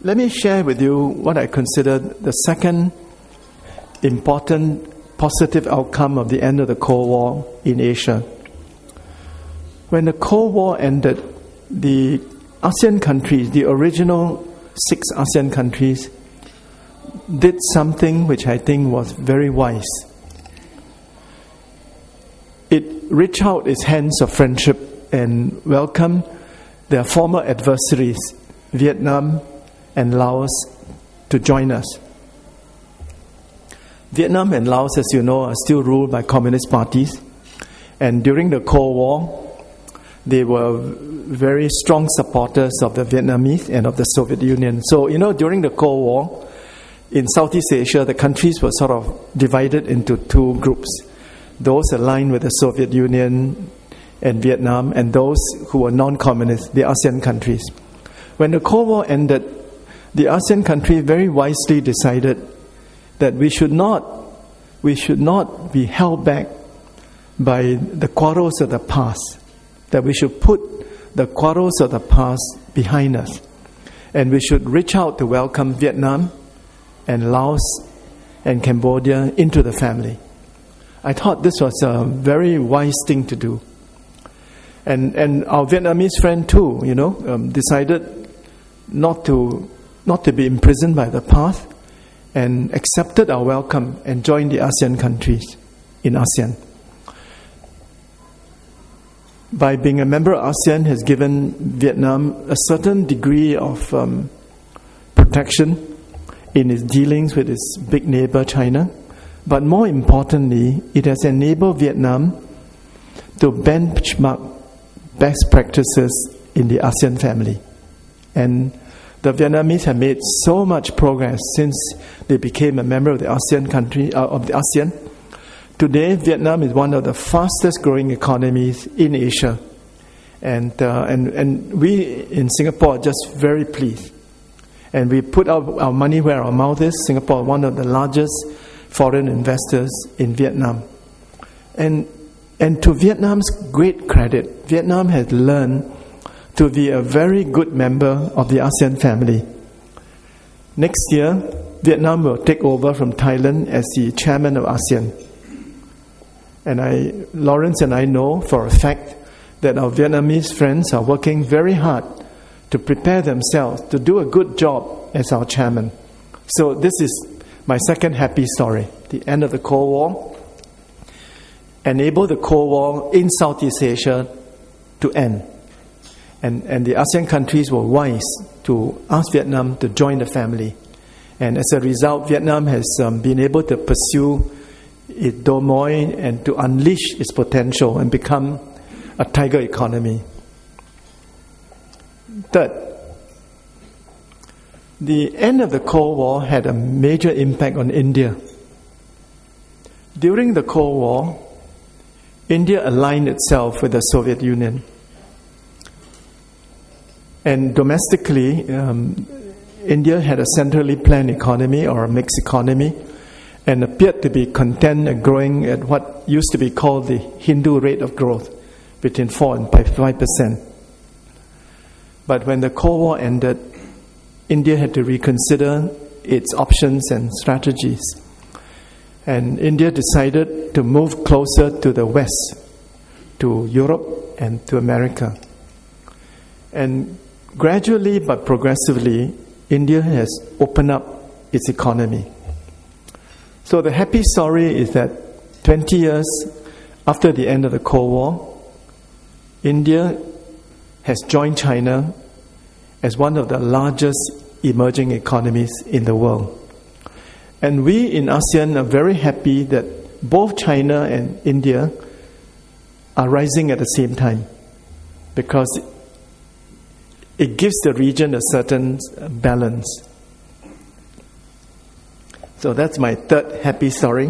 Let me share with you what I consider the second important positive outcome of the end of the Cold War in Asia. When the Cold War ended, the ASEAN countries, the original 6 ASEAN countries, did something which I think was very wise. It reached out its hands of friendship and welcomed their former adversaries, Vietnam and Laos, to join us. Vietnam and Laos, as you know, are still ruled by communist parties. And during the Cold War, they were very strong supporters of the Vietnamese and of the Soviet Union. So, during the Cold War, in Southeast Asia, the countries were sort of divided into 2 groups. Those aligned with the Soviet Union and Vietnam, and those who were non-communist, the ASEAN countries. When the Cold War ended, the ASEAN countries very wisely decided that we should not be held back by the quarrels of the past, that we should put the quarrels of the past behind us, and we should reach out to welcome Vietnam and Laos and Cambodia into the family. I thought this was a very wise thing to do. And our Vietnamese friend too, decided not to be imprisoned by the past, and accepted our welcome and joined the ASEAN countries in ASEAN. By being a member of ASEAN has given Vietnam a certain degree of protection in its dealings with its big neighbor China. But more importantly, it has enabled Vietnam to benchmark best practices in the ASEAN family. And the Vietnamese have made so much progress since they became a member of the ASEAN country, of the ASEAN. Today, Vietnam is one of the fastest growing economies in Asia. And we in Singapore are just very pleased. And we put our money where our mouth is. Singapore is one of the largest foreign investors in Vietnam. And to Vietnam's great credit, Vietnam has learned to be a very good member of the ASEAN family. Next year, Vietnam will take over from Thailand as the chairman of ASEAN. And Lawrence and I know for a fact that our Vietnamese friends are working very hard to prepare themselves to do a good job as our chairman. So this is my second happy story. The end of the Cold War enabled the Cold War in Southeast Asia to end. And the ASEAN countries were wise to ask Vietnam to join the family. And as a result, Vietnam has been able to pursue its domain and to unleash its potential and become a tiger economy. Third, the end of the Cold War had a major impact on India. During the Cold War, India aligned itself with the Soviet Union. And domestically, India had a centrally planned economy or a mixed economy and appeared to be content and growing at what used to be called the Hindu rate of growth, between 4 and 5%. But when the Cold War ended, India had to reconsider its options and strategies. And India decided to move closer to the West, to Europe and to America. And gradually but progressively, India has opened up its economy. So the happy story is that 20 years after the end of the Cold War, India has joined China as one of the largest emerging economies in the world. And we in ASEAN are very happy that both China and India are rising at the same time, because it gives the region a certain balance. So that's my third happy story.